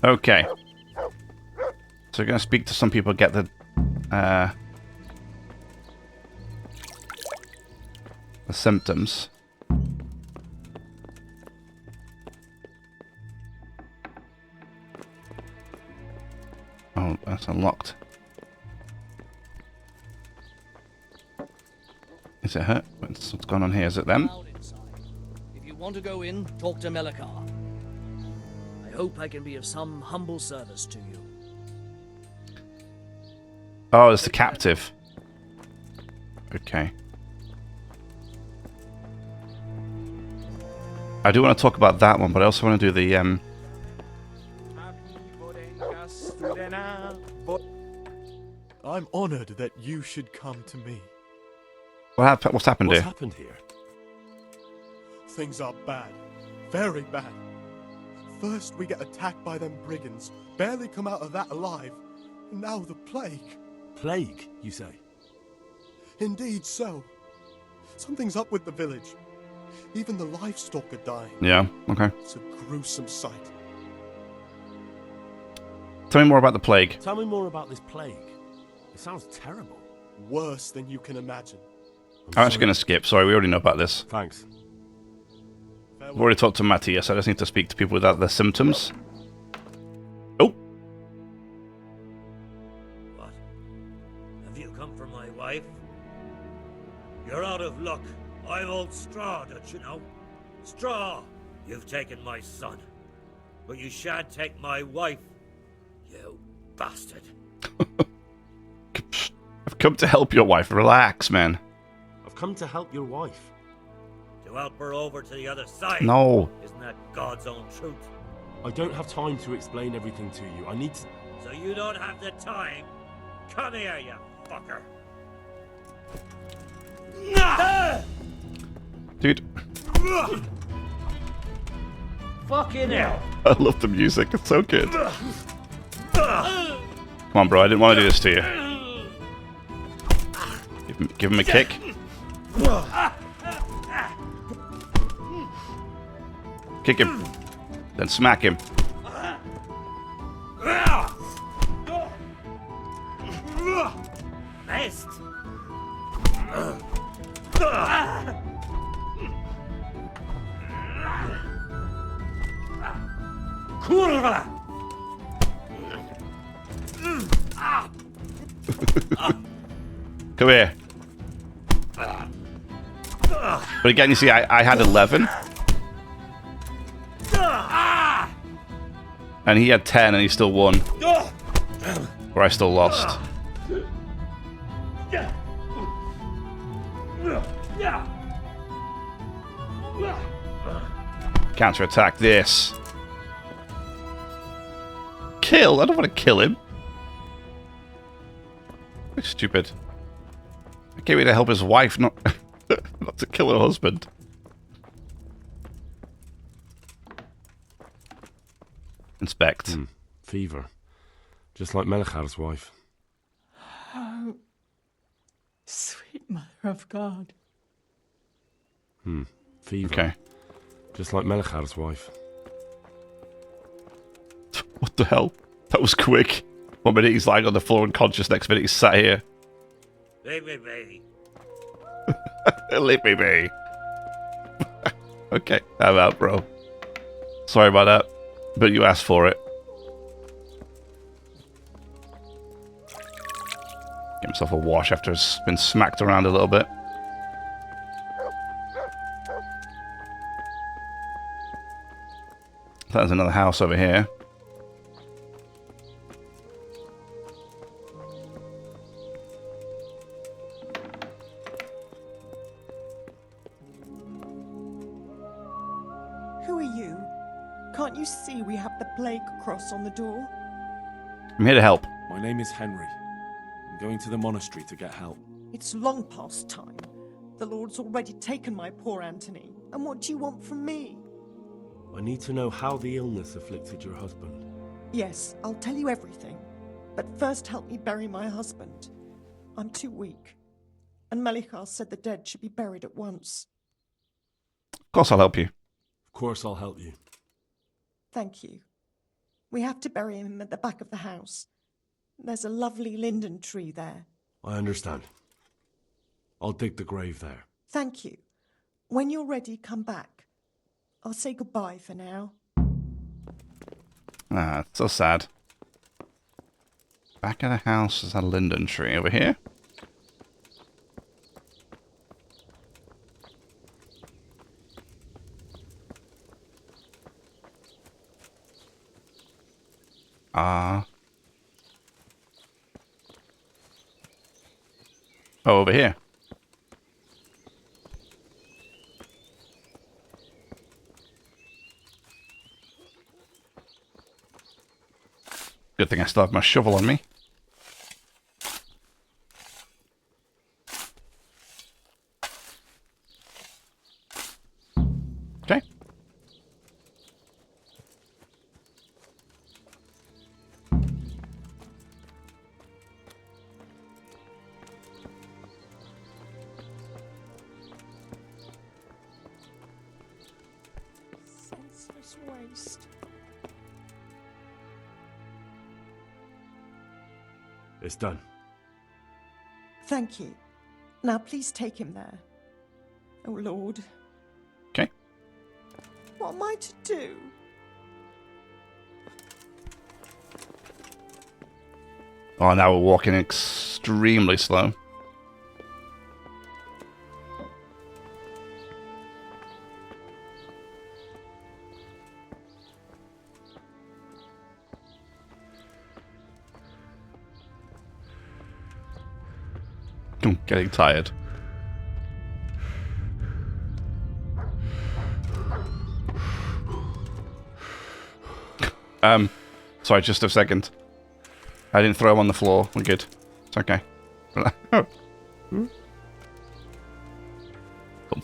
Okay. So we're going to speak to some people, get the symptoms. Oh, that's unlocked. Is it her? What's going on here? Is it them? If you want to go in, talk to Melikar. I hope I can be of some humble service to you. Oh, it's the captive. Okay. I do want to talk about that one, but I also want to do the I'm honored that you should come to me. what's happened What's here? happened here? Things are bad. Very bad. First we get attacked by them brigands, barely come out of that alive. And now the plague. Plague, you say? Indeed so. Something's up with the village. Even the livestock are dying. Yeah, okay. It's a gruesome sight. Tell me more about the plague. Tell me more about this plague. It sounds terrible. Worse than you can imagine. I'm just going to skip. Sorry, we already know about this. Thanks. I've already talked to Matthias. I just need to speak to people without the symptoms. Oh. What? Have you come for my wife? You're out of luck. I'm old Straw, don't you know? Straw! You've taken my son. But you shan't take my wife. You bastard. I've come to help your wife. Relax, man. I've come to help your wife. To help her over to the other side. No. Isn't that God's own truth? I don't have time to explain everything to you. I need to... So you don't have the time? Come here, you fucker. Dude. Fucking hell. I love the music. It's so good. Come on, bro. I didn't want to do this to you. Give him a kick. Kick him. Then smack him. Missed. Kurwa! Come here. But again, you see, I had 11. And he had 10 and he still won. Or I still lost. Counter-attack this. Kill? I don't want to kill him. Stupid. I came here to help his wife, not not to kill her husband. Inspect. Fever. Just like Melichar's wife. Oh, sweet mother of God. Fever. Okay. Just like Melichar's wife. What the hell? That was quick. 1 minute he's lying on the floor unconscious, next minute he's sat here. Leave me be. Leave me be. Okay, I'm out, bro. Sorry about that, but you asked for it. Get himself a wash after he's been smacked around a little bit. There's another house over here. Who are you? Can't you see we have the plague cross on the door? I'm here to help. My name is Henry. I'm going to the monastery to get help. It's long past time. The Lord's already taken my poor Anthony. And what do you want from me? I need to know how the illness afflicted your husband. Yes, I'll tell you everything. But first help me bury my husband. I'm too weak. And Melikar said the dead should be buried at once. Of course I'll help you. Of course I'll help you. Thank you. We have to bury him at the back of the house. There's a lovely linden tree there. I understand. I'll dig the grave there. Thank you. When you're ready, come back. I'll say goodbye for now. Ah, it's so sad. Back of the house is a linden tree over here. Oh, over here. Good thing I still have my shovel on me. Okay. Senseless waste. It's done. Thank you. Now please take him there. Oh, Lord. Okay. What am I to do? Oh, now we're walking extremely slow. I'm getting tired. Sorry, just a second. I didn't throw him on the floor. We're good. It's okay. Hopefully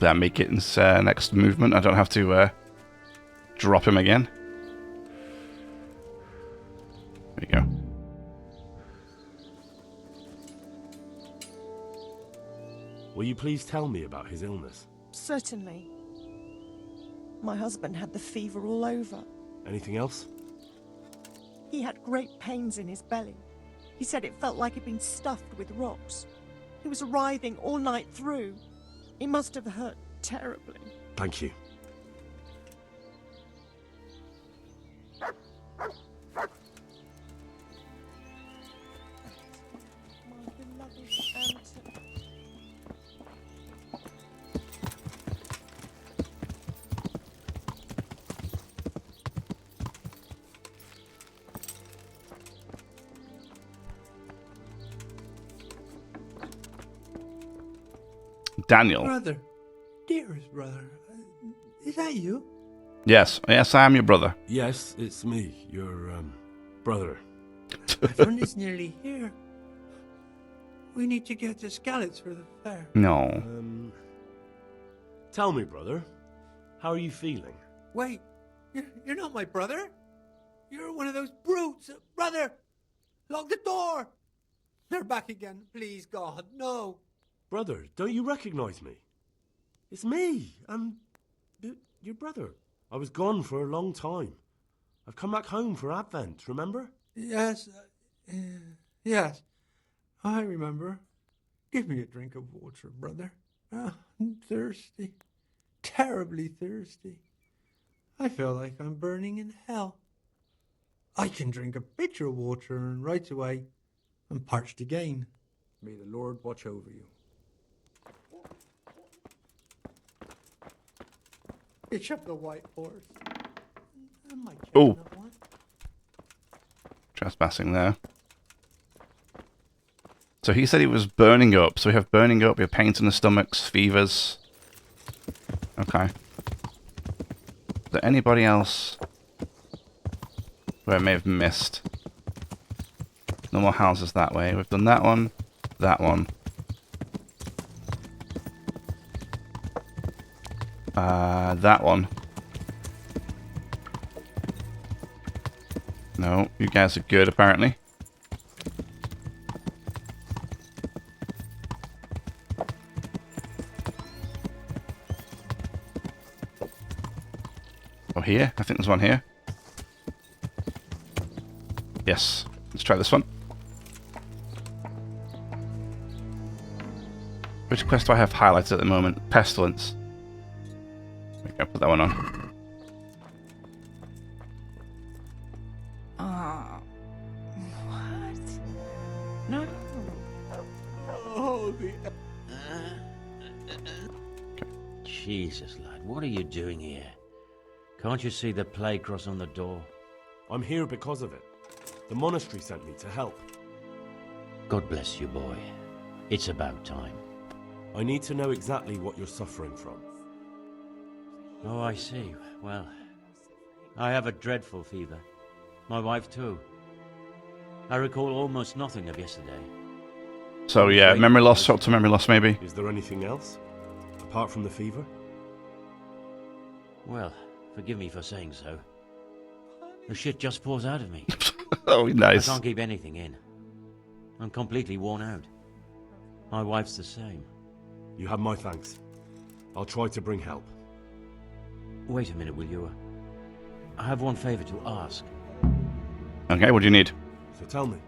I make it in next movement. I don't have to drop him again. There you go. Will you please tell me about his illness? Certainly. My husband had the fever all over. Anything else? He had great pains in his belly. He said it felt like he'd been stuffed with rocks. He was writhing all night through. It must have hurt terribly. Thank you. My beloved Anton. Daniel. Brother, dearest brother, is that you? Yes, yes, I am your brother. Yes, it's me, your, brother. My friend is nearly here. We need to get the scallops for the fair. No. Tell me, brother, how are you feeling? Wait, you're not my brother? You're one of those brutes. Brother, lock the door. They're back again. Please, God, no. Brother, don't you recognize me? It's me. I'm your brother. I was gone for a long time. I've come back home for Advent, remember? Yes, yes, I remember. Give me a drink of water, brother. I'm thirsty, terribly thirsty. I feel like I'm burning in hell. I can drink a pitcher of water and right away I'm parched again. May the Lord watch over you. Bishop the White Horse. Oh. Trespassing there. So he said he was burning up. So we have burning up, we have pains in the stomachs, fevers. Okay. Is there anybody else where I may have missed? No more houses that way. We've done that one, that one. That one. No, you guys are good apparently. Oh, here? I think there's one here. Yes. Let's try this one. Which quest do I have highlighted at the moment? Pestilence. There we go, put that one on. What? No. Oh, the Jesus, lad, what are you doing here? Can't you see the plague cross on the door? I'm here because of it. The monastery sent me to help. God bless you, boy. It's about time. I need to know exactly what you're suffering from. Oh, I see. Well, I have a dreadful fever. My wife, too. I recall almost nothing of yesterday. So yeah, memory loss, short term memory loss maybe. Is there anything else? Apart from the fever? Well, forgive me for saying so. The shit just pours out of me. Oh, nice. I can't keep anything in. I'm completely worn out. My wife's the same. You have my thanks. I'll try to bring help. Wait a minute, will you? I have one favor to ask. Okay, what do you need? So tell me.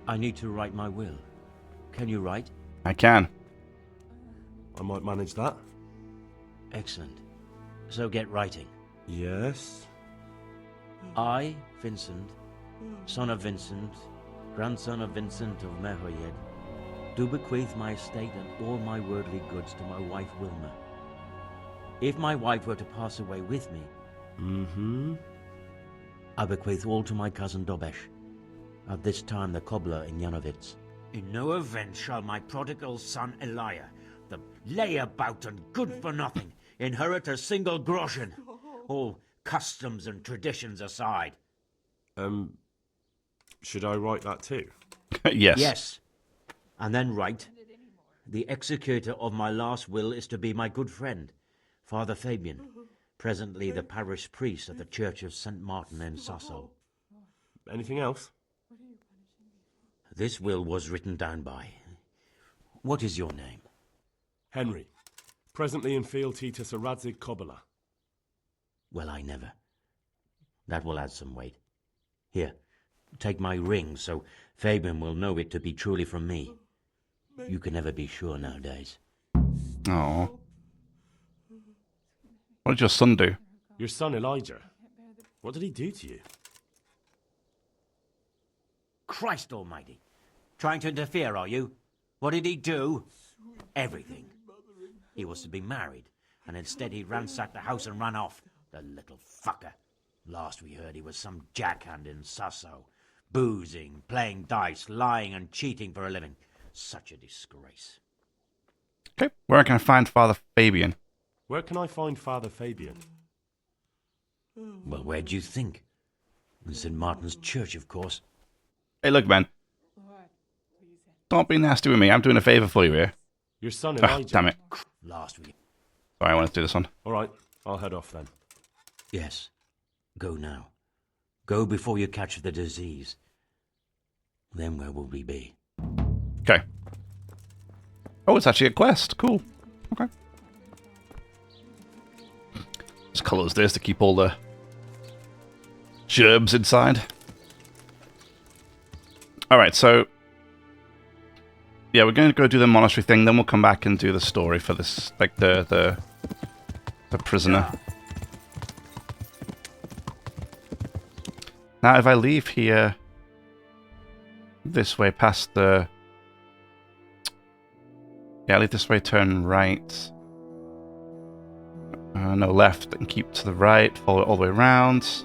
I need to write my will. Can you write? I can. I might manage that. Excellent. So get writing. Yes. I, Vincent, son of Vincent, grandson of Vincent of Merhoyed, do bequeath my estate and all my worldly goods to my wife Wilma. If my wife were to pass away with me, I bequeath all to my cousin Dobesh, at this time the cobbler in Janovitz. In no event shall my prodigal son Elia, the layabout and good-for-nothing, inherit a single groschen, all customs and traditions aside. Should I write that too? Yes. Yes. And then write, the executor of my last will is to be my good friend, Father Fabian, presently the parish priest at the Church of St. Martin in Sasso. Anything else? This will was written down by... What is your name? Henry. Presently in fealty to Sir Radzig Kobyla. Well, I never. That will add some weight. Here, take my ring so Fabian will know it to be truly from me. You can never be sure nowadays. Oh. What did your son do? Your son Elijah. What did he do to you? Christ almighty! Trying to interfere, are you? What did he do? Everything. He was to be married, and instead he ransacked the house and ran off. The little fucker. Last we heard he was some jackhand in Sasso. Boozing, playing dice, lying and cheating for a living. Such a disgrace. Okay, where can I find Father Fabian? Where can I find Father Fabian? Well, where do you think? In St. Martin's Church, of course. Hey, look, man. Don't be nasty with me. I'm doing a favor for you here. Your son Ah, Elijah. damn it. Last week. Sorry, I wanted to do this one. All right, I'll head off then. Yes. Go now. Go before you catch the disease. Then where will we be? Okay. Oh, it's actually a quest. Cool. Okay. Just colours this to keep all the gerbs inside. Alright, so... yeah, we're going to go do the monastery thing, then we'll come back and do the story for this, like, the prisoner. Now, if I leave here... this way, past the... yeah, leave this way, turn right. No, left, and keep to the right, follow it all the way around.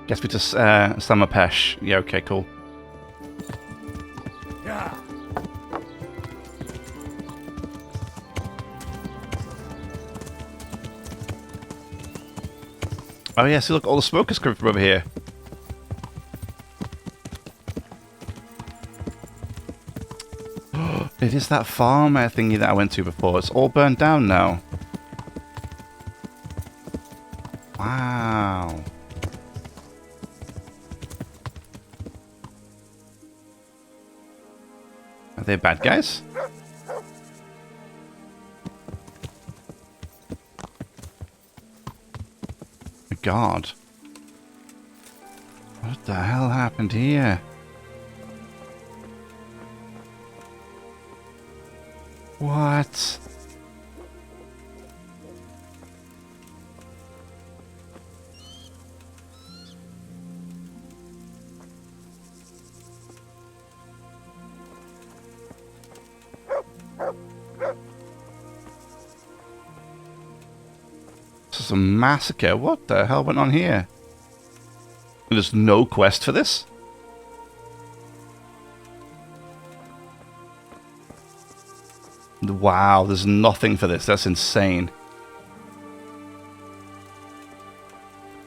Gets me to Samapesh. Yeah, okay, cool. Yeah. Oh yeah, see look, all the smoke is coming from over here. It is that farm thingy that I went to before. It's all burnt down now. Wow. Are they bad guys? My God. What What the hell happened here? What? This is a massacre. What the hell went on here? There's no quest for this? Wow, there's nothing for this. That's insane.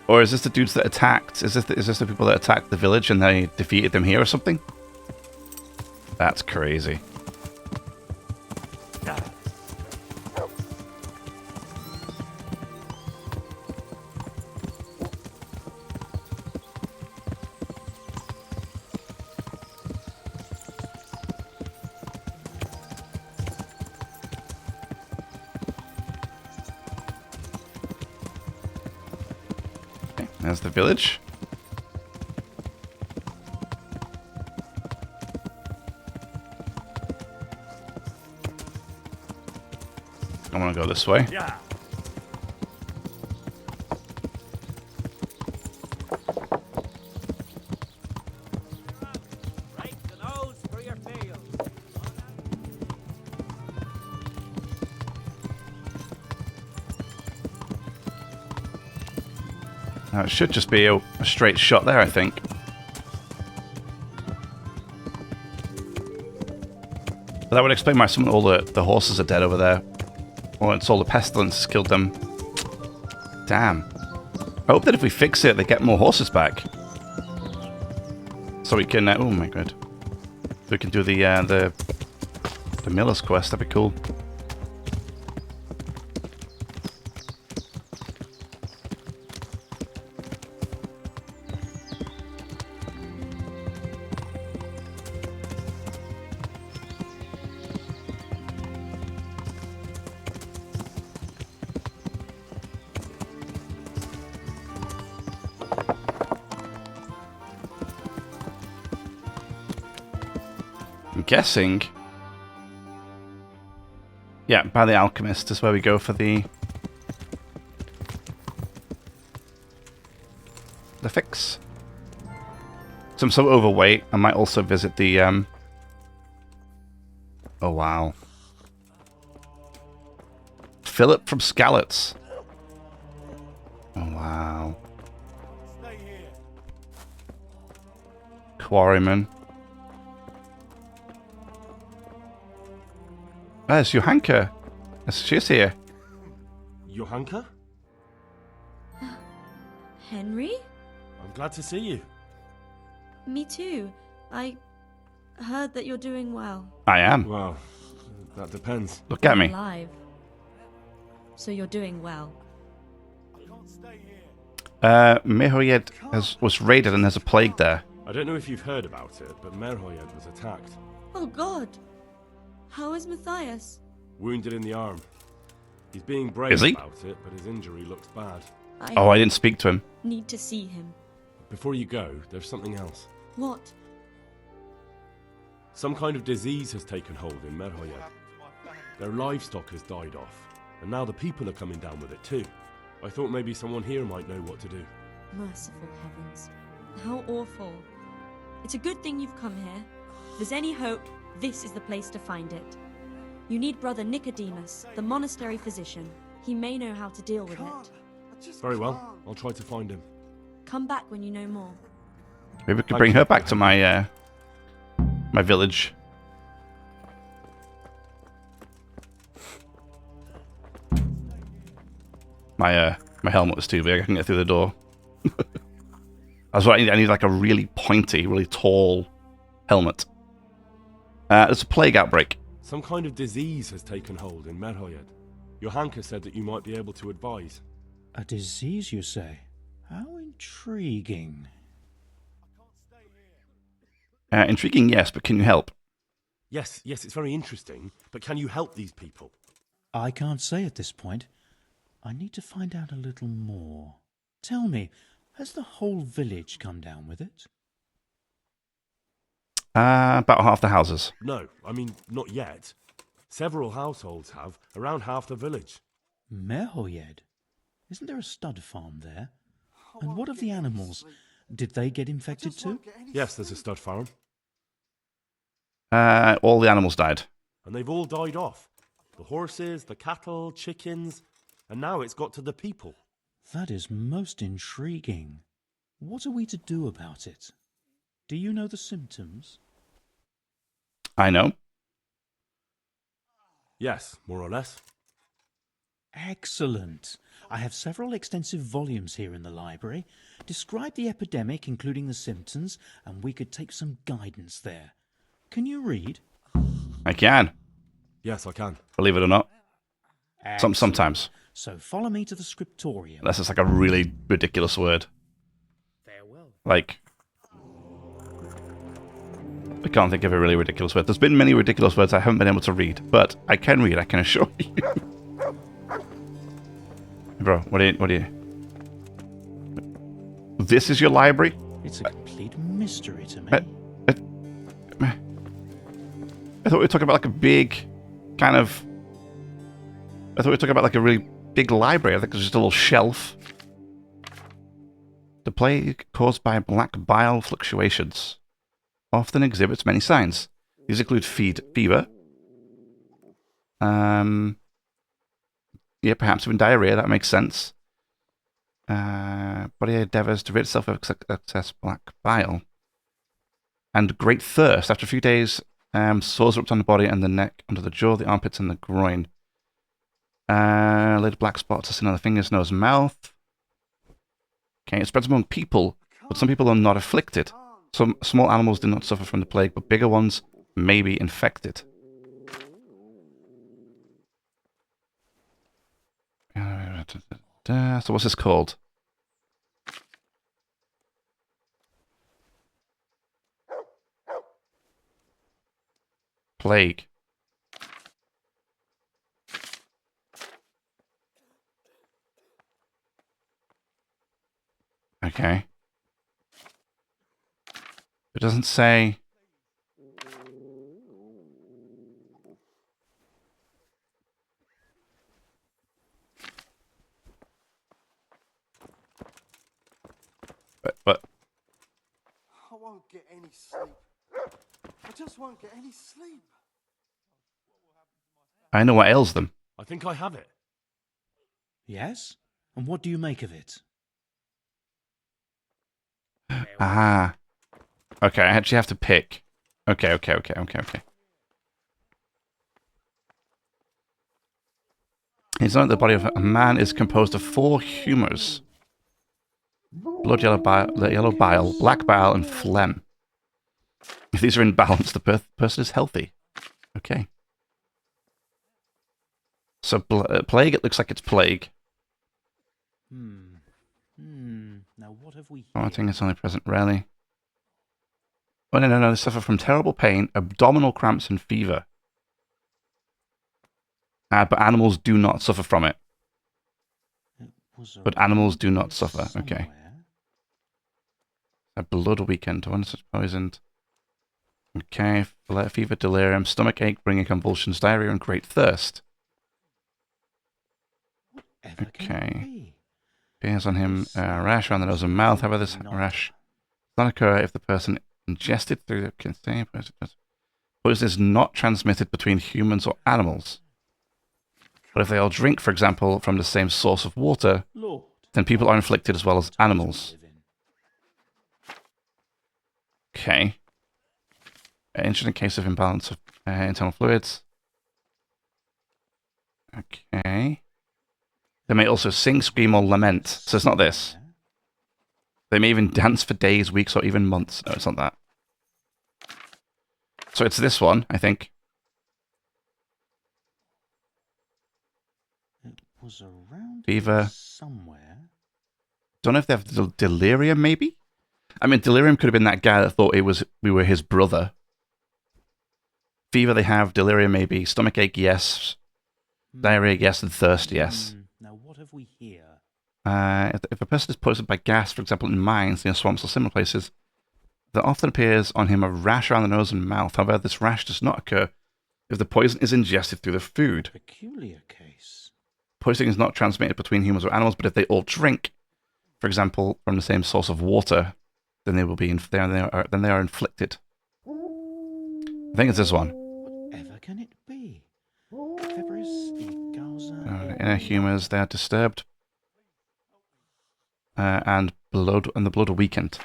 Or is this the dudes that attacked? Is this the people that attacked the village and they defeated them here or something? That's crazy. There's the village. I want to go this way. Yeah. Break the nose for your field. Now, it should just be a straight shot there, I think. But that would explain why all the horses are dead over there. Or it's all the pestilence has killed them. Damn. I hope that if we fix it, they get more horses back. So we can... oh my god. We can do the miller's quest. That'd be cool. Guessing, yeah, by the alchemist is where we go for the fix. So I'm so overweight. I might also visit the oh wow, Philip from Skalitz. Oh wow, Quarryman. There's Johanka. She's here. Johanka? Henry? I'm glad to see you. Me too. I heard that you're doing well. I am. Well, that depends. Look at me. Alive. So you're doing well. Merhoyed was raided and there's a plague there. I don't know if you've heard about it, but Merhoyed was attacked. Oh God. How is Matthias? Wounded in the arm. He's being brave Is he? about it, but his injury looks bad. Oh, I didn't speak to him. Need to see him. Before you go, there's something else. What? Some kind of disease has taken hold in Merhoyed. Their livestock has died off, and now the people are coming down with it too. I thought maybe someone here might know what to do. Merciful heavens. How awful. It's a good thing you've come here. If there's any hope, this is the place to find it. You need Brother Nicodemus, the monastery physician. He may know how to deal with it. Very well, I'll try to find him. Come back when you know more. Maybe we could bring her back to my my village. My helmet was too big. I couldn't get through the door. I need like a really pointy, really tall helmet. There's a plague outbreak. Some kind of disease has taken hold in Merhoyed. Johanka said that you might be able to advise. A disease, you say? How intriguing. Intriguing, yes, but can you help? Yes, it's very interesting, but can you help these people? I can't say at this point. I need to find out a little more. Tell me, Has the whole village come down with it? About half the houses. No, I mean, not yet. Several households have, around half the village. Merhoyed? Isn't there a stud farm there? And what of the animals? Did they get infected too? Yes, there's a stud farm. All the animals died. And they've all died off. The horses, the cattle, chickens, and now it's got to the people. That is most intriguing. What are we to do about it? Do you know the symptoms? I know. Yes, more or less. Excellent. I have several extensive volumes here in the library. Describe the epidemic, including the symptoms, and we could take some guidance there. Can you read? I can. Yes, I can. Believe it or not. Excellent. Sometimes. So follow me to the scriptorium. Unless it's like a really ridiculous word. Farewell. Like, I can't think of a really ridiculous word. There's been many ridiculous words I haven't been able to read, but I can read, I can assure you. Bro, what do you... This is your library? It's a complete mystery to me. I thought we were talking about like a big kind of... I thought we were talking about like a really big library. I think it's just a little shelf. The plague caused by black bile fluctuations often exhibits many signs. These include fever. Yeah, perhaps even diarrhea. That makes sense. Body endeavors to rid itself of excess black bile. And great thirst. After a few days, sores erupt on the body and the neck, under the jaw, the armpits, and the groin. Little black spots are seen on the fingers, nose, and mouth. Okay, it spreads among people, but some people are not afflicted. Some small animals do not suffer from the plague, but bigger ones may be infected. So what's this called? Plague. Okay. It doesn't say... But... I won't get any sleep. I just won't get any sleep. I know what ails them. I think I have it. Yes? And what do you make of it? Ah. Okay, I actually have to pick. Okay. It's not the body of a man is composed of 4 humors. Blood, yellow bile, black bile, and phlegm. If these are in balance, the person is healthy. Okay. So, plague, it looks like it's plague. Now what have we here? Vomiting is only present rarely. Oh, no. They suffer from terrible pain, abdominal cramps, and fever. But animals do not suffer from it. But animals do not suffer. Okay. A blood weakened. One is poisoned. Okay. Fever, delirium, stomach ache, bringing convulsions, diarrhea, and great thirst. Okay. Appears on him a rash around the nose and mouth. However, this rash does not occur if the person ingested through the poison is not transmitted between humans or animals. But if they all drink, for example, from the same source of water, then people are inflicted as well as animals. Okay. Interesting case of imbalance of internal fluids. Okay. They may also sing, scream, or lament. So it's not this. They may even dance for days, weeks, or even months. No, it's not that. So it's this one, I think. It was around Fever. somewhere. Don't know if they have delirium, maybe? I mean, delirium could have been that guy that thought we were his brother. Fever they have, delirium maybe, stomach ache, yes. Diarrhea, yes, and thirst, yes. Now what have we here? If a person is poisoned by gas, for example, in mines, near swamps or similar places, there often appears on him a rash around the nose and mouth. However, this rash does not occur if the poison is ingested through the food. Peculiar case. Poisoning is not transmitted between humans or animals, but if they all drink, for example, from the same source of water, then they will be then they are inflicted. I think it's this one. Whatever can it be? Febris, Igauza. Inner humors, they are disturbed, and the blood weakened.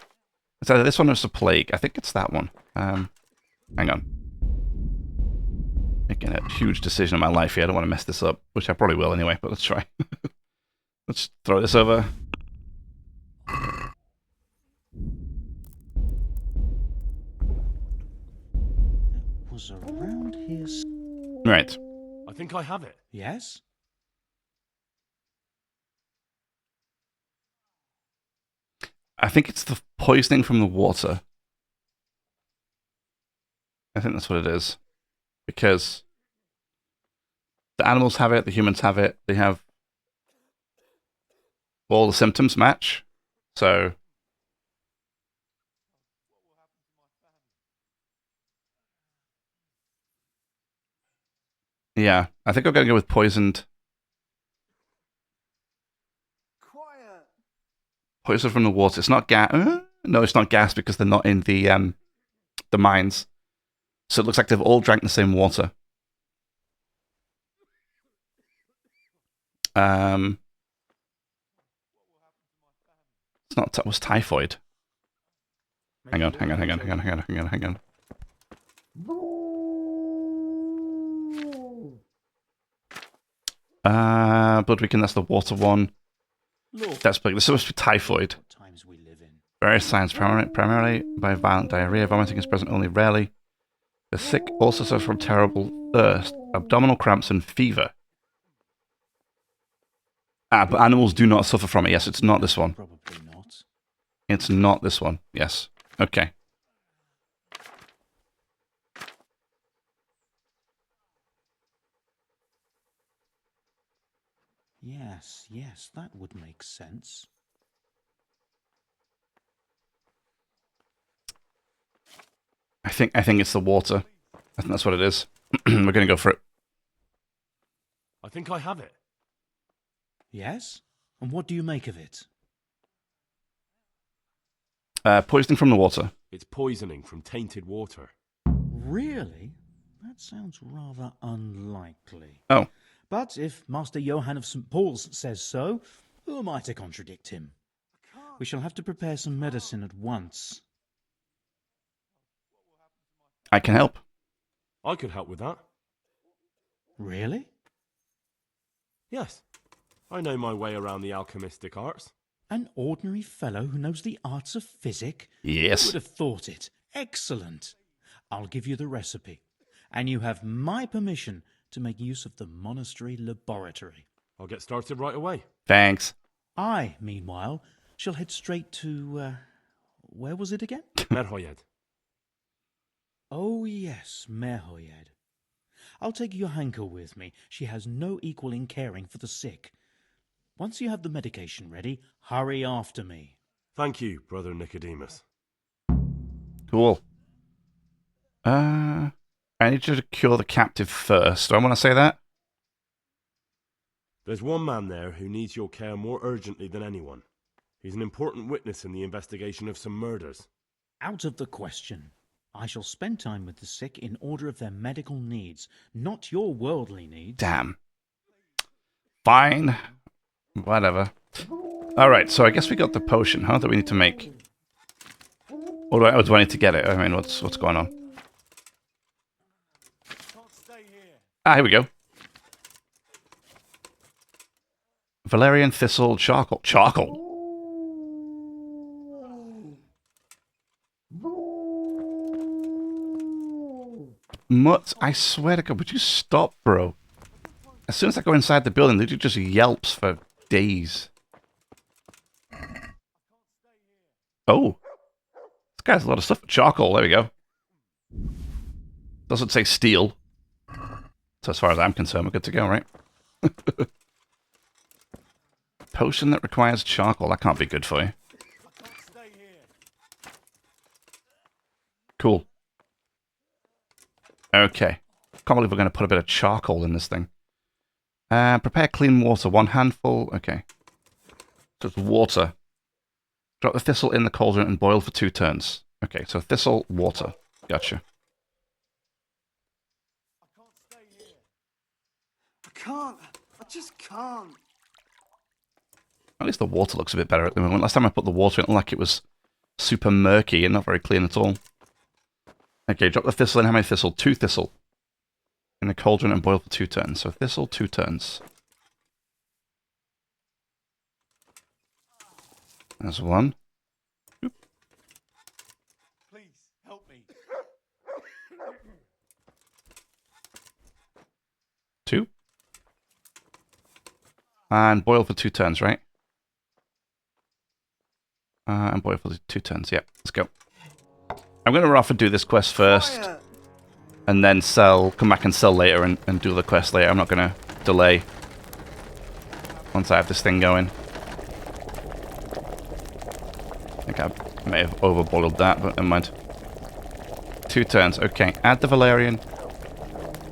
It's either this one or it's a plague. I think it's that one. Hang on. Making a huge decision in my life here. I don't want to mess this up, which I probably will anyway, but let's try. Let's throw this over. It was around here. Right. I think I have it. Yes? I think it's the poisoning from the water. I think that's what it is. Because the animals have it, the humans have it, they have all the symptoms match. So yeah, I think I'm gonna go with poisoned. Poison from the water. It's not gas. No, it's not gas because they're not in the mines. So it looks like they've all drank the same water. It's not. It was typhoid. Hang on. Blood weakened. That's the water one. That's big. This is supposed to be typhoid. Times we live in. Various signs, primarily by violent diarrhea. Vomiting is present only rarely. The sick also suffer from terrible thirst, abdominal cramps, and fever. But animals do not suffer from it. Yes, it's not this one. Probably not. It's not this one. Yes. Okay. Yes, that would make sense. I think it's the water. I think that's what it is. We're gonna go for it. I think I have it. Yes? And what do you make of it? Poisoning from the water. It's poisoning from tainted water. Really? That sounds rather unlikely. Oh. But if Master Johann of St. Paul's says so, who am I to contradict him? We shall have to prepare some medicine at once. I can help. I could help with that. Really? Yes. I know my way around the alchemistic arts. An ordinary fellow who knows the arts of physic? Yes. Who would have thought it? Excellent. I'll give you the recipe. And you have my permission to make use of the monastery laboratory. I'll get started right away. Thanks. I, meanwhile, shall head straight to, where was it again? Merhoyed. Oh, yes, Merhoyed. I'll take Johanka with me. She has no equal in caring for the sick. Once you have the medication ready, hurry after me. Thank you, Brother Nicodemus. Cool. I need you to cure the captive first. Do I want to say that? There's one man there who needs your care more urgently than anyone. He's an important witness in the investigation of some murders. Out of the question. I shall spend time with the sick in order of their medical needs, not your worldly needs. Damn. Fine. Whatever. Alright, so I guess we got the potion, huh, that we need to make. Or do I need to get it? I mean, what's going on? Ah, here we go. Valerian thistle charcoal. Charcoal? Mutt, I swear to God, would you stop, bro? As soon as I go inside the building, they do just yelps for days. Oh. This guy has a lot of stuff. Charcoal, there we go. Doesn't say steel. So as far as I'm concerned, we're good to go, right? Potion that requires charcoal. That can't be good for you. Cool. Okay. Can't believe we're going to put a bit of charcoal in this thing. Prepare clean water. 1 handful. Okay. So it's water. Drop the thistle in the cauldron and boil for 2 turns. Okay, so thistle, water. Gotcha. I can't. I just can't. At least the water looks a bit better at the moment. Last time I put the water in, it looked like it was super murky and not very clean at all. Okay, drop the thistle in. How many thistle? 2 thistle. In the cauldron and boil for 2 turns. So thistle, 2 turns. There's 1. Oop. Please, help me. 2. And boil for 2 turns, right? And boil for 2 turns. Yeah, let's go. I'm going to offer do this quest first. Fire. And then sell, come back and sell later and do the quest later. I'm not going to delay once I have this thing going. I think I may have overboiled that, but never mind. 2 turns. Okay, add the Valerian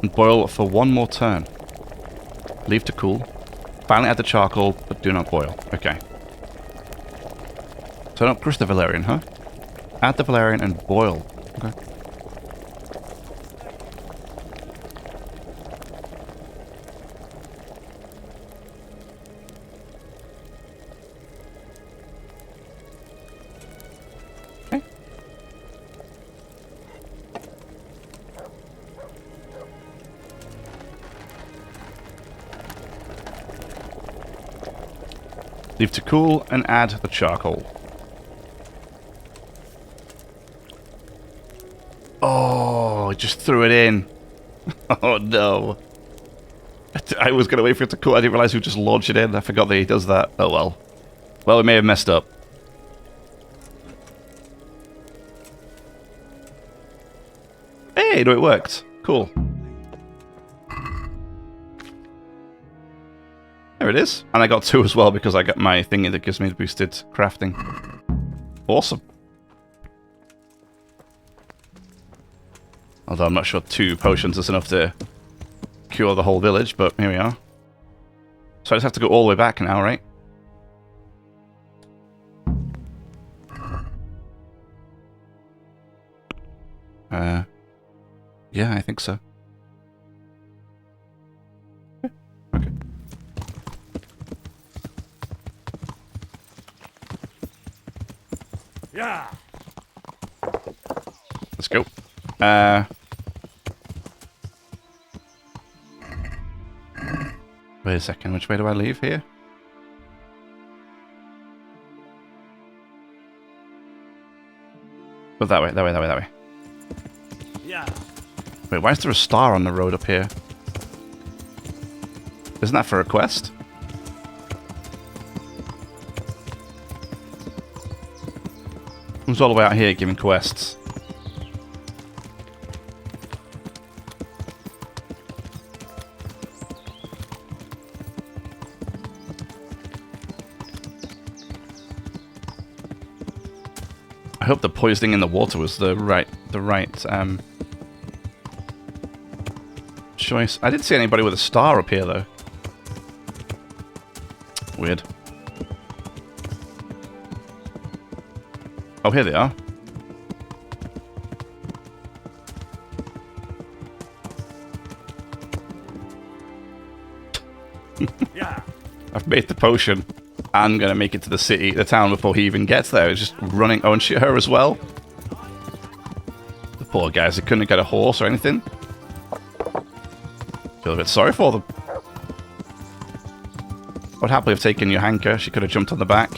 and boil for 1 more turn. Leave to cool. Finally add the charcoal, but do not boil. Okay. So don't crush the Valerian, huh? Add the Valerian and boil. Okay. Leave to cool and add the charcoal. Oh, I just threw it in. Oh no. I was going to wait for it to cool. I didn't realize we just launch it in. I forgot that he does that. Oh well. Well, we may have messed up. Hey, no, it worked. Cool. There it is. And I got 2 as well because I got my thingy that gives me the boosted crafting. Awesome. Although I'm not sure 2 potions is enough to cure the whole village, but here we are. So I just have to go all the way back now, right? Yeah, I think so. Okay. Yeah. Let's go. Wait a second, which way do I leave here? Oh, that way, that way, that way, that way. Yeah. Wait, why is there a star on the road up here? Isn't that for a quest? Who's all the way out here giving quests? I hope the poisoning in the water was the right choice. I didn't see anybody with a star up here though. Weird. Oh, here they are. Yeah. I've made the potion. I'm gonna make it to the city, the town before he even gets there. It's just running. Oh, and shit her as well. The poor guys, they couldn't get a horse or anything. Feel a bit sorry for them. I would happily have taken your hanker. She could have jumped on the back.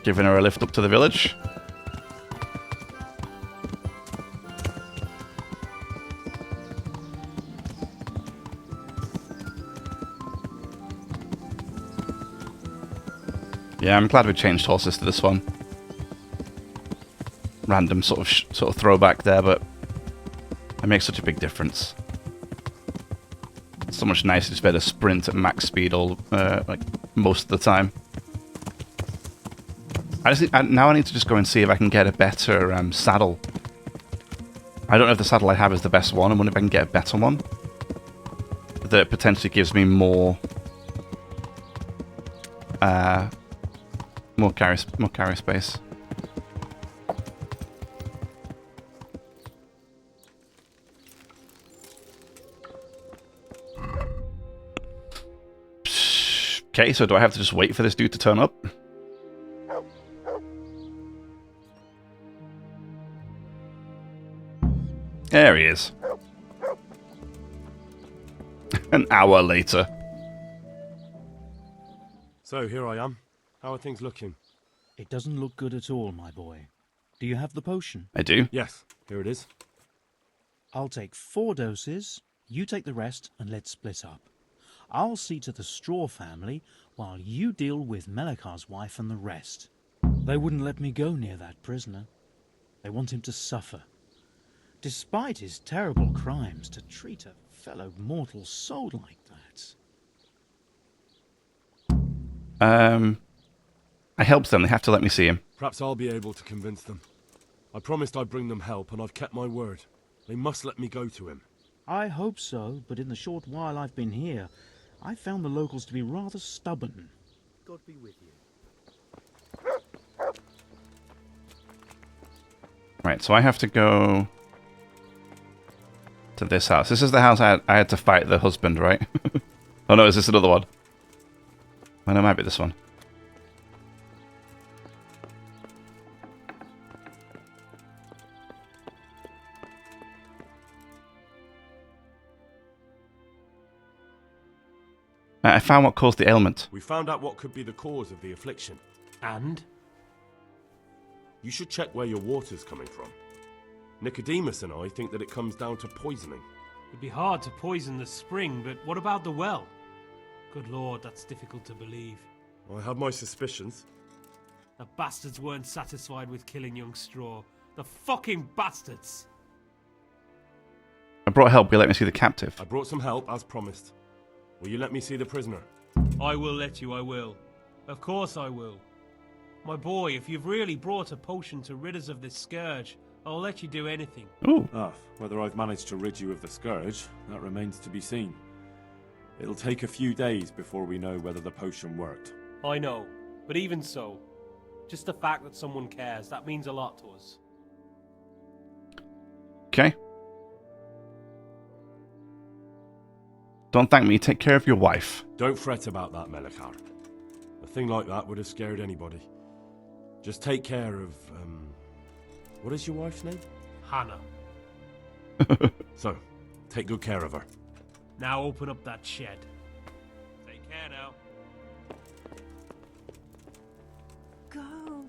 Giving her a lift up to the village. Yeah, I'm glad we changed horses to this one. Random sort of throwback there, but it makes such a big difference. So much nicer to be able to sprint at max speed all like most of the time. Now I need to just go and see if I can get a better saddle. I don't know if the saddle I have is the best one. I wonder if I can get a better one that potentially gives me more carry space. Okay, so do I have to just wait for this dude to turn up? There he is. An hour later. So, here I am. How are things looking? It doesn't look good at all, my boy. Do you have the potion? I do. Yes, here it is. I'll take 4 doses, you take the rest, and let's split up. I'll see to the Straw family, while you deal with Melikar's wife and the rest. They wouldn't let me go near that prisoner. They want him to suffer. Despite his terrible crimes, to treat a fellow mortal soul like that. I helped them. They have to let me see him. Perhaps I'll be able to convince them. I promised I'd bring them help, and I've kept my word. They must let me go to him. I hope so, but in the short while I've been here, I've found the locals to be rather stubborn. God be with you. Right, so I have to go to this house. This is the house I had to fight the husband, right? Oh no, is this another one? Oh no, it might be this one. I found what caused the ailment. We found out what could be the cause of the affliction. And? You should check where your water's coming from. Nicodemus and I think that it comes down to poisoning. It'd be hard to poison the spring, but what about the well? Good lord, that's difficult to believe. I have my suspicions. The bastards weren't satisfied with killing young Straw. The fucking bastards! I brought help. Will you let me see the captive? I brought some help, as promised. Will you let me see the prisoner? I will let you, I will. Of course I will. My boy, if you've really brought a potion to rid us of this scourge, I'll let you do anything. Ooh. Whether I've managed to rid you of the scourge, that remains to be seen. It'll take a few days before we know whether the potion worked. I know, but even so, just the fact that someone cares, that means a lot to us. Okay. Don't thank me. Take care of your wife. Don't fret about that, Melikar. A thing like that would have scared anybody. Just take care of, what is your wife's name? Hannah. So, take good care of her. Now open up that shed. Take care now.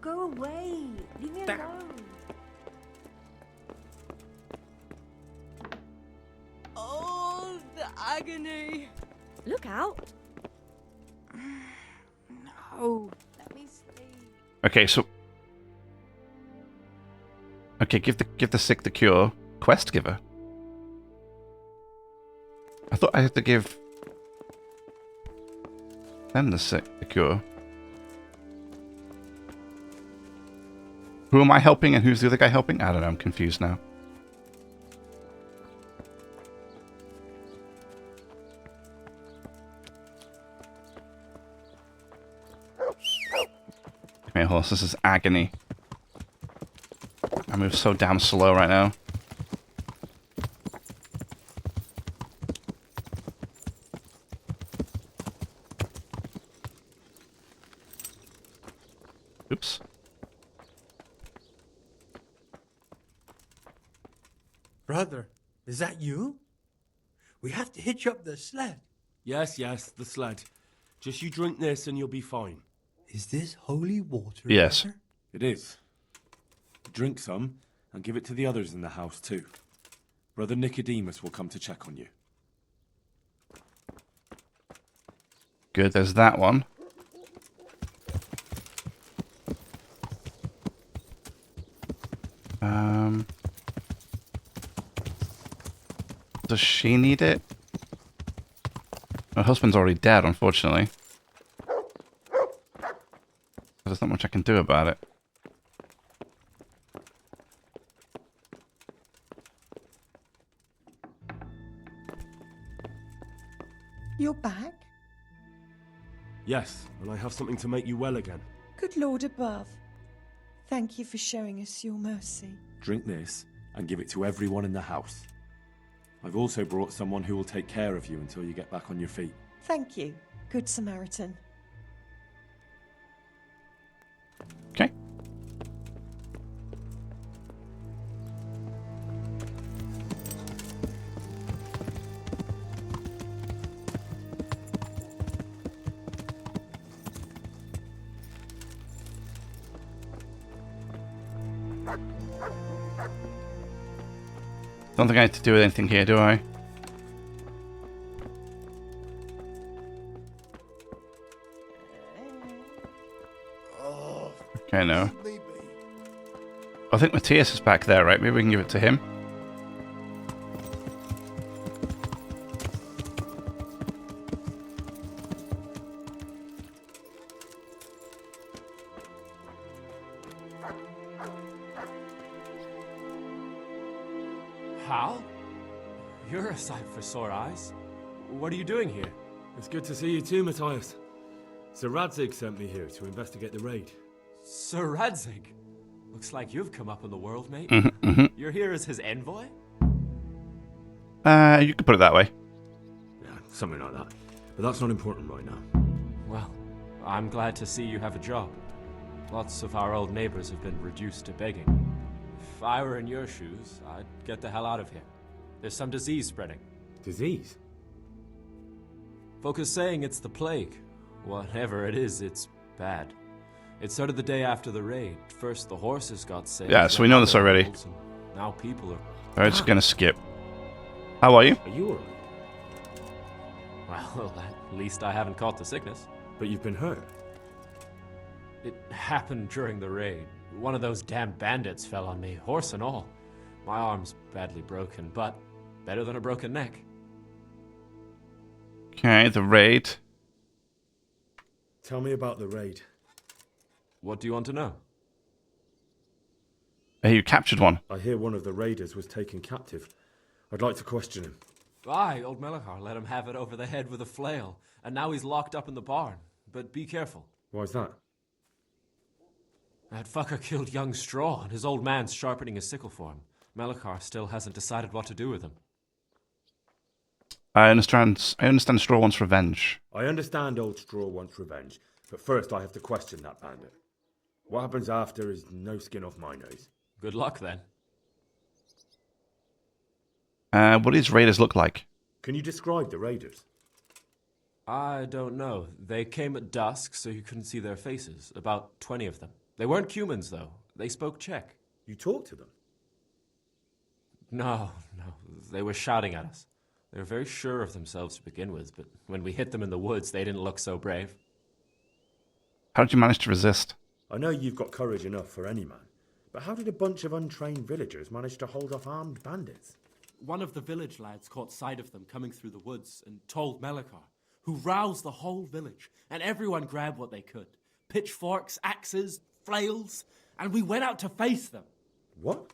Go away. Leave me alone. Oh, the agony. Look out. No. Let me sleep. Okay, so... Okay, give the sick the cure. Quest giver. I thought I had to give them the sick the cure. Who am I helping and who's the other guy helping? I don't know, I'm confused now. Come here, horse, this is agony. I move so damn slow right now. Oops. Brother, is that you? We have to hitch up the sled. Yes, the sled. Just you drink this and you'll be fine. Is this holy water? Yes. Brother? It is. Drink some, and give it to the others in the house too. Brother Nicodemus will come to check on you. Good, there's that one. Does she need it? Her husband's already dead, unfortunately. There's not much I can do about it. You're back? Yes, and I have something to make you well again. Good Lord above. Thank you for showing us your mercy. Drink this and give it to everyone in the house. I've also brought someone who will take care of you until you get back on your feet. Thank you, Good Samaritan. Okay. Don't think I need to do anything here, do I? Okay, no. I think Matthias is back there, right? Maybe we can give it to him. Hal? You're a sight for sore eyes. What are you doing here? It's good to see you too, Matthias. Sir Radzig sent me here to investigate the raid. Sir Radzig? Looks like you've come up in the world, mate. You're here as his envoy? You could put it that way. Yeah, something like that. But that's not important right now. Well, I'm glad to see you have a job. Lots of our old neighbors have been reduced to begging. If I were in your shoes, I'd get the hell out of here. There's some disease spreading. Disease? Folk are saying it's the plague. Whatever it is, it's bad. It started the day after the raid. First the horses got sick. Yeah, so we know this already. Now people are... Alright, just gonna skip. How are you? Are you alright? Well, at least I haven't caught the sickness. But you've been hurt. It happened during the raid. One of those damn bandits fell on me, horse and all. My arm's badly broken, but better than a broken neck. Okay, the raid. Tell me about the raid. What do you want to know? You captured one. I hear one of the raiders was taken captive. I'd like to question him. Aye, old Melachar let him have it over the head with a flail, and now he's locked up in the barn. But be careful. Why's that? That fucker killed young Straw, and his old man's sharpening his sickle for him. Melachar still hasn't decided what to do with him. I understand Straw wants revenge. I understand old Straw wants revenge, but first I have to question that bandit. What happens after is no skin off my nose. Good luck, then. What do these raiders look like? Can you describe the raiders? I don't know. They came at dusk, so you couldn't see their faces. About 20 of them. They weren't humans, though. They spoke Czech. You talked to them? No. They were shouting at us. They were very sure of themselves to begin with, but when we hit them in the woods, they didn't look so brave. How did you manage to resist? I know you've got courage enough for any man, but how did a bunch of untrained villagers manage to hold off armed bandits? One of the village lads caught sight of them coming through the woods and told Melachar, who roused the whole village, and everyone grabbed what they could. Pitchforks, axes, flails, and we went out to face them. What?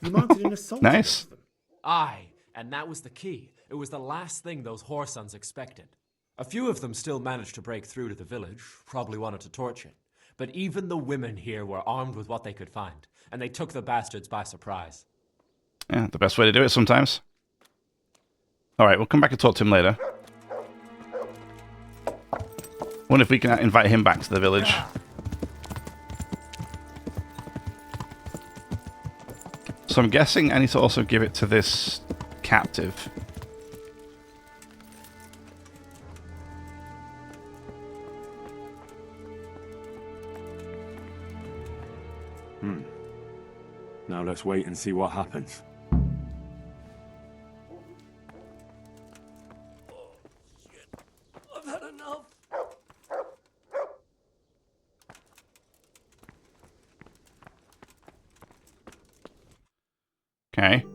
You mounted an assault Nice. against them? Aye, and that was the key. It was the last thing those whoresons expected. A few of them still managed to break through to the village, probably wanted to torch it. But even the women here were armed with what they could find, and they took the bastards by surprise. Yeah, the best way to do it sometimes. Alright, we'll come back and talk to him later. Wonder if we can invite him back to the village. So I'm guessing I need to also give it to this captive. Now let's wait and see what happens. I've had enough. Okay.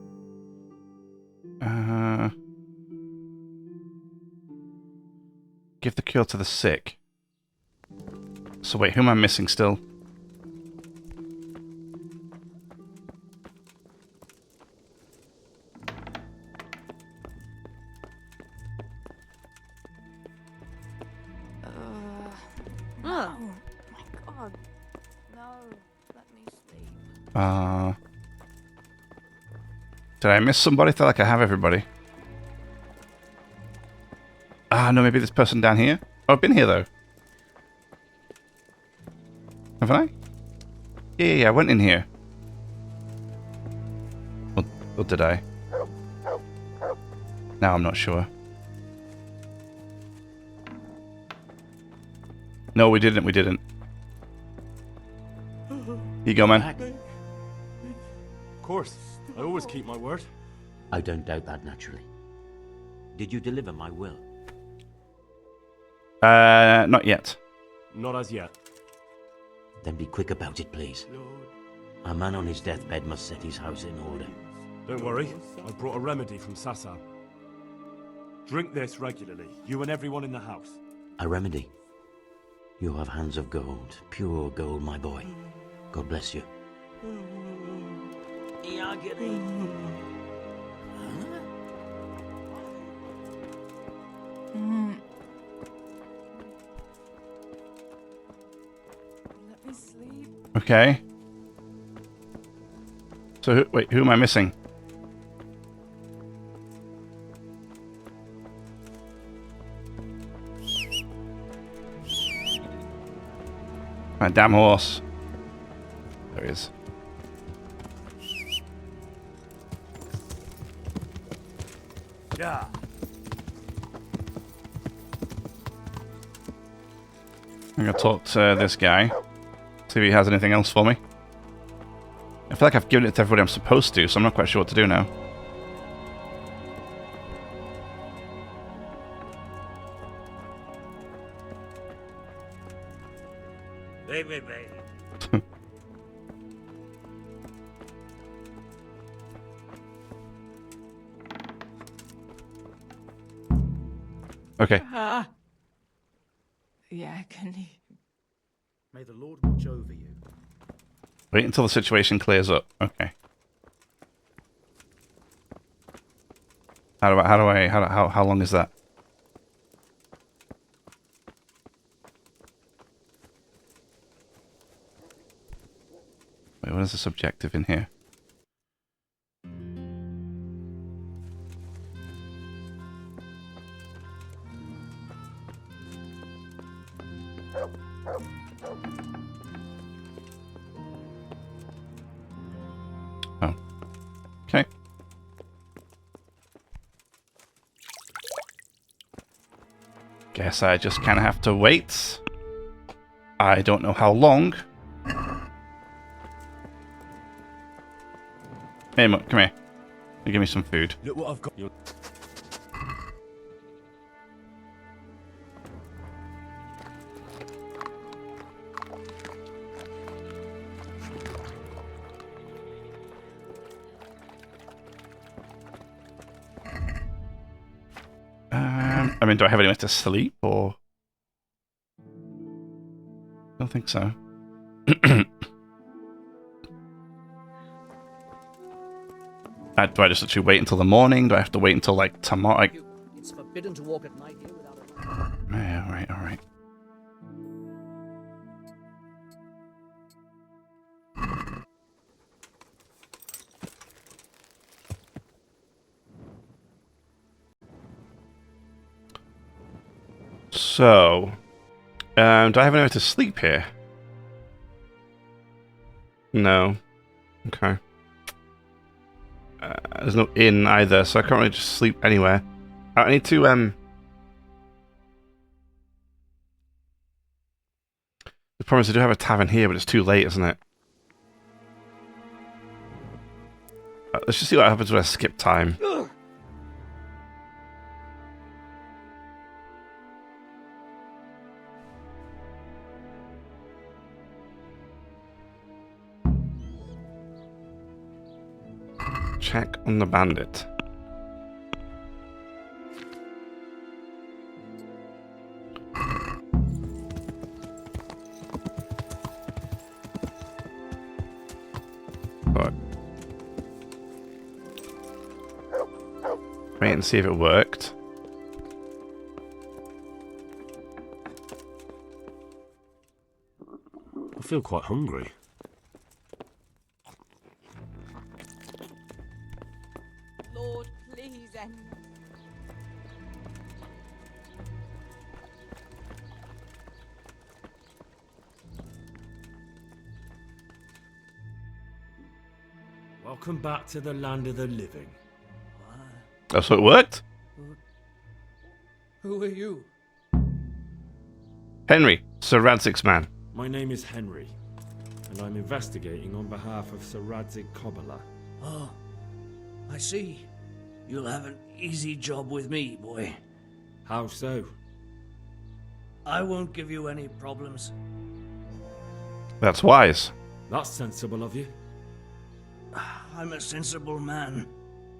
give the cure to the sick. So wait, who am I missing still? Oh my god. No. Let me sleep. Did I miss somebody? I feel like I have everybody. Ah, no, maybe this person down here? Oh, I've been here, though. Haven't I? Yeah, I went in here. Or did I? Now I'm not sure. No, we didn't. You go, man. Of course. I always keep my word. I don't doubt that, naturally. Did you deliver my will? Not yet. Not as yet. Then be quick about it, please. A man on his deathbed must set his house in order. Don't worry. I brought a remedy from Sasau. Drink this regularly, you and everyone in the house. A remedy? You have hands of gold, pure gold, my boy. God bless you. Let me sleep. Okay. So, wait, who am I missing? My damn horse. There he is. Yeah. I'm gonna talk to this guy. See if he has anything else for me. I feel like I've given it to everybody I'm supposed to, so I'm not quite sure what to do now. Wait. Okay. Yeah, can you? May the Lord watch over you. Wait until the situation clears up. Okay. How long is that? Wait, what is the subjective in here? Oh. Okay. Guess I just kind of have to wait. I don't know how long. Hey, Mutt, come here. You give me some food. Look what I've got. I mean, do I have anywhere to sleep, or...? I don't think so. Do I just literally wait until the morning? Do I have to wait until, like, tomorrow? Like... It's forbidden to walk at night here without a lamp. Yeah, alright. So, do I have anywhere to sleep here? No. Okay. There's no inn either, so I can't really just sleep anywhere. I need to, The problem is I do have a tavern here, but it's too late, isn't it? Let's just see what happens when I skip time. Check on the bandit. Wait and see if it worked. I feel quite hungry. Lord, please end this. Welcome back to the land of the living. Oh, so it worked? Who are you? Henry, Sir Radzig's man. My name is Henry, and I'm investigating on behalf of Sir Radzig Kobyla. Oh, I see. You'll have an easy job with me, boy. How so? I won't give you any problems. That's wise. That's sensible of you. I'm a sensible man.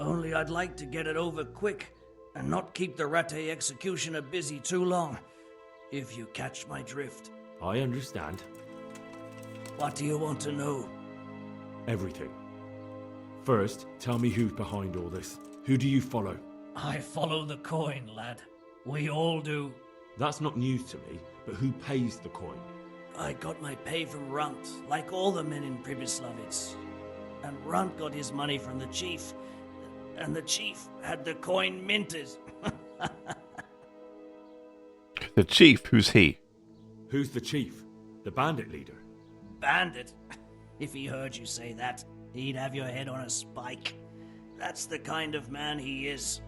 Only I'd like to get it over quick and not keep the Rattay executioner busy too long, if you catch my drift. I understand. What do you want to know? Everything. First, tell me who's behind all this. Who do you follow? I follow the coin, lad. We all do. That's not news to me, but who pays the coin? I got my pay from Runt, like all the men in Pribyslavitz. And Runt got his money from the chief. And the chief had the coin minted. The chief, who's he? Who's the chief? The bandit leader? Bandit? If he heard you say that, he'd have your head on a spike. That's the kind of man he is.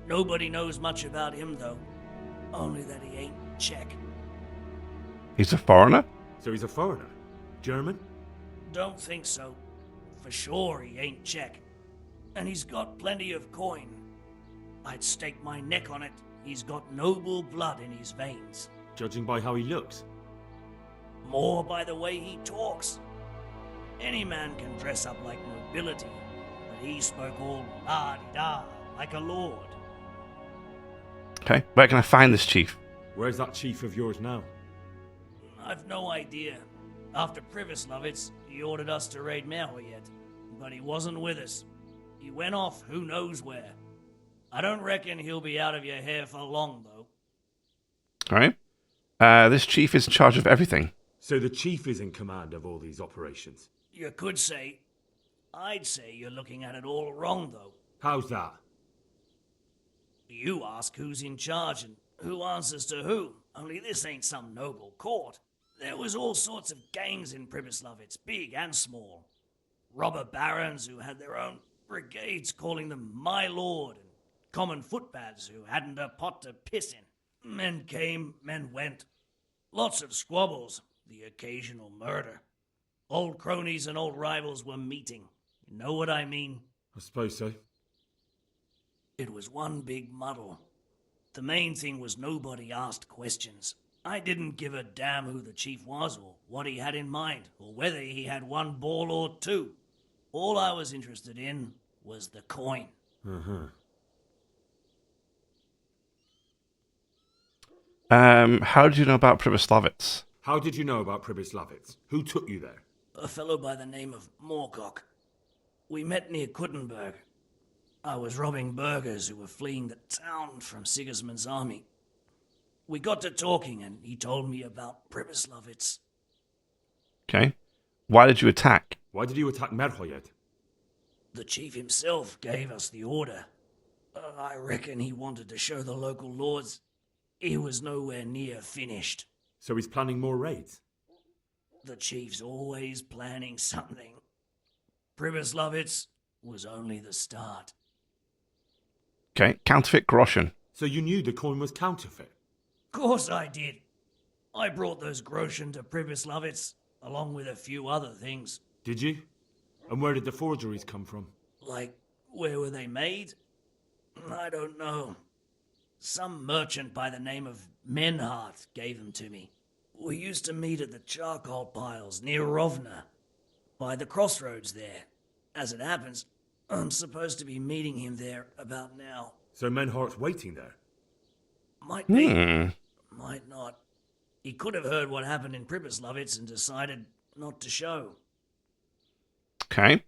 Nobody knows much about him, though. Only that he ain't Czech. He's a foreigner? So he's a foreigner? German? Don't think so. For sure he ain't Czech. And he's got plenty of coin. I'd stake my neck on it. He's got noble blood in his veins. Judging by how he looks. More by the way he talks. Any man can dress up like nobility, but he spoke all la-di-da, like a lord. Okay, where can I find this chief? Where's that chief of yours now? I've no idea. After Pribyslavitz, he ordered us to raid Merhoyet, but he wasn't with us. He went off who knows where. I don't reckon he'll be out of your hair for long, though. Alright. This chief is in charge of everything. So the chief is in command of all these operations? You could say. I'd say you're looking at it all wrong, though. How's that? You ask who's in charge and who answers to who. Only this ain't some noble court. There was all sorts of gangs in Pribyslavitz, big and small. Robber barons who had their own brigades calling them my lord, and common footpads who hadn't a pot to piss in. Men came, men went. Lots of squabbles, the occasional murder. Old cronies and old rivals were meeting. You know what I mean? I suppose so. It was one big muddle. The main thing was nobody asked questions. I didn't give a damn who the chief was or what he had in mind or whether he had one ball or two. All I was interested in was the coin. Uh-huh. How did you know about Pribyslavitz? How did you know about Pribyslavitz? Who took you there? A fellow by the name of Moorcock. We met near Kuttenberg. I was robbing burghers who were fleeing the town from Sigismund's army. We got to talking and he told me about Pribyslavitz. Okay. Why did you attack? Why did you attack Merhoyet? The chief himself gave us the order. I reckon he wanted to show the local lords he was nowhere near finished. So he's planning more raids? The chief's always planning something. Pribyslavitz was only the start. Okay, counterfeit groschen. So you knew the coin was counterfeit? Course I did. I brought those groschen to Pribyslavitz, along with a few other things. Did you? And where did the forgeries come from? Like, where were they made? I don't know. Some merchant by the name of Menhart gave them to me. We used to meet at the charcoal piles near Rovna, by the crossroads there. As it happens, I'm supposed to be meeting him there about now. So Menhart's waiting there? Might be. Might not. He could have heard what happened in Pribyslavitz and decided not to show. Okay.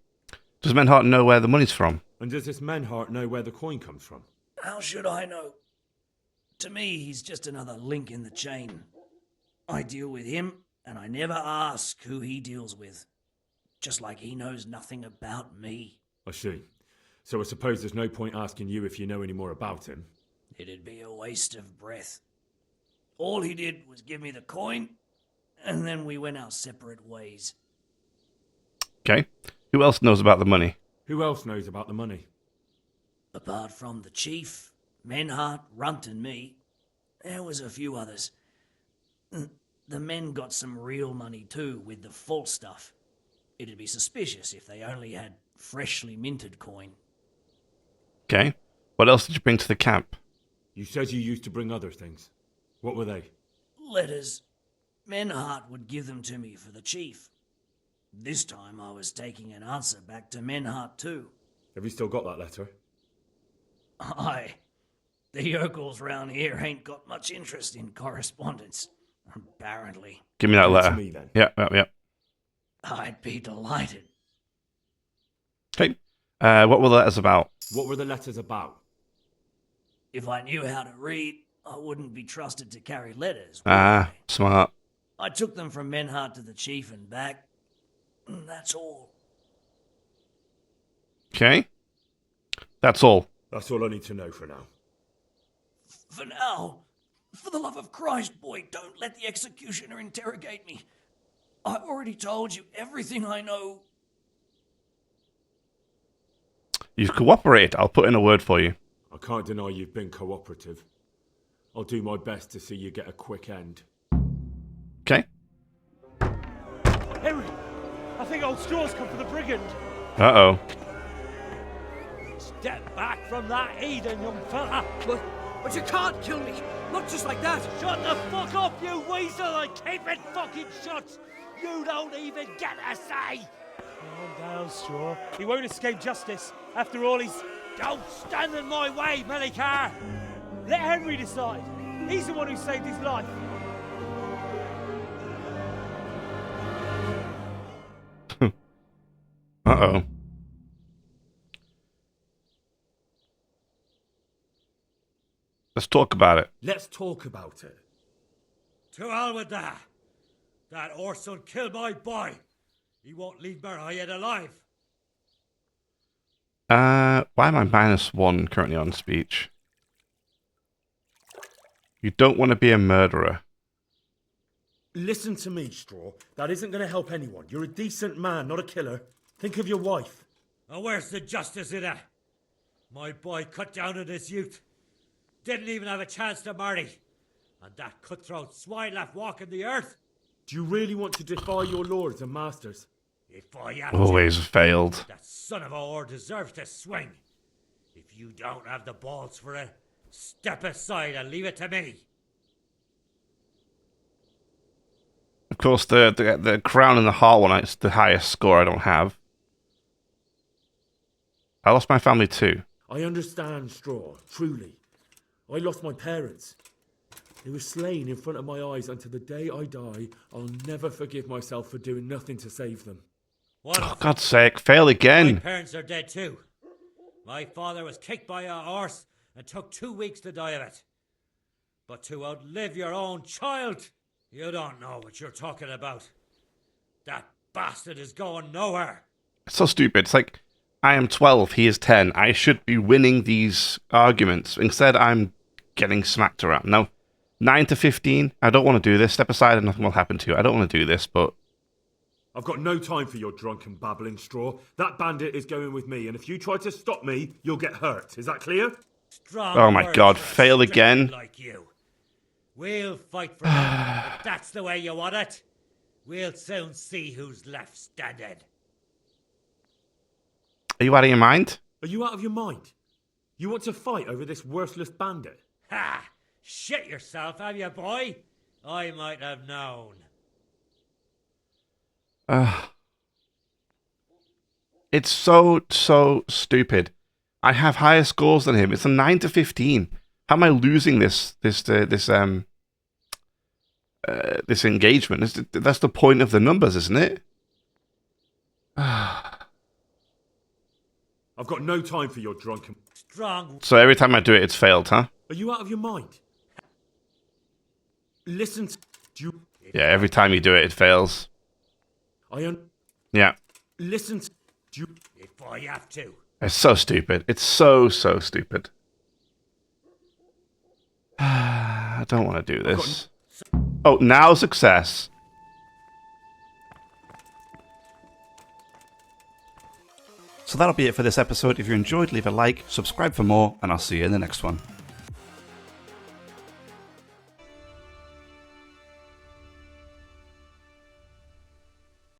Does Menhart know where the money's from? And does this Menhart know where the coin comes from? How should I know? To me, he's just another link in the chain. I deal with him, and I never ask who he deals with. Just like he knows nothing about me. I see. So I suppose there's no point asking you if you know any more about him. It'd be a waste of breath. All he did was give me the coin, and then we went our separate ways. Okay. Who else knows about the money? Who else knows about the money? Apart from the chief, Menhart, Runt, and me, there was a few others. The men got some real money too, with the false stuff. It'd be suspicious if they only had freshly minted coin. Okay. What else did you bring to the camp? You said you used to bring other things. What were they? Letters. Menhart would give them to me for the chief. This time I was taking an answer back to Menhart too. Have you still got that letter? Aye. The yokels round here ain't got much interest in correspondence, apparently. Give me that letter. To me, then. Yeah. I'd be delighted. Okay. What were the letters about? What were the letters about? If I knew how to read, I wouldn't be trusted to carry letters. Smart. I took them from Menhart to the chief and back. That's all. Okay. That's all. That's all I need to know for now. For now, for the love of Christ, boy, don't let the executioner interrogate me. I've already told you everything I know. You've cooperated. I'll put in a word for you. I can't deny you've been cooperative. I'll do my best to see you get a quick end. Okay. Henry, I think old Straw's come for the brigand. Uh-oh. Step back from that Eden, young fella. But you can't kill me. Not just like that. Shut the fuck up, you weasel, and keep it fucking shut. You don't even get a say. Calm down, Straw. He won't escape justice. After all, he's... Don't stand in my way, Melikar. Let Henry decide. He's the one who saved his life. Uh-oh. Let's talk about it. Let's talk about it. To hell with that. That Orson killed my boy. He won't leave Merhayed alive. Why am I -1 currently on speech? You don't want to be a murderer. Listen to me, Straw. That isn't going to help anyone. You're a decent man, not a killer. Think of your wife. And where's the justice in that? My boy cut down on his youth. Didn't even have a chance to marry. And that cutthroat swine left walking the earth. Do you really want to defy your lords and masters? If I have Always failed. That son of a whore deserves to swing. If you don't have the balls for it, step aside and leave it to me. Of course, the crown and the heart one is the highest score I don't have. I lost my family too. I understand, Straw, truly. I lost my parents. They were slain in front of my eyes until the day I die. I'll never forgive myself for doing nothing to save them. Oh, God's sake, fail again. My parents are dead too. My father was kicked by a horse and took 2 weeks to die of it. But to outlive your own child, you don't know what you're talking about. That bastard is going nowhere. It's so stupid. It's like, I am 12, he is 10. I should be winning these arguments. Instead, I'm getting smacked around. No, 9 to 15, I don't want to do this. Step aside and nothing will happen to you. I don't want to do this, but... I've got no time for your drunken babbling, Straw. That bandit is going with me, and if you try to stop me, you'll get hurt. Is that clear? Strong oh my words God, for a fail stripling again. Like you. We'll fight for them. If that's the way you want it, we'll soon see who's left standing. Are you out of your mind? Are you out of your mind? You want to fight over this worthless bandit? Ha! Shit yourself, have you, boy? I might have known. It's so stupid. I have higher scores than him. It's a 9 to 15. How am I losing this engagement? That's the point of the numbers, isn't it? I've got no time for your drunken... Strong. So every time I do it, it's failed, huh? Are you out of your mind? Listen to... Yeah, every time you do it, it fails. Yeah. Listen to... If I have to. It's so stupid. It's so stupid. I don't want to do this. Oh, now success. So that'll be it for this episode. If you enjoyed, leave a like, subscribe for more, and I'll see you in the next one.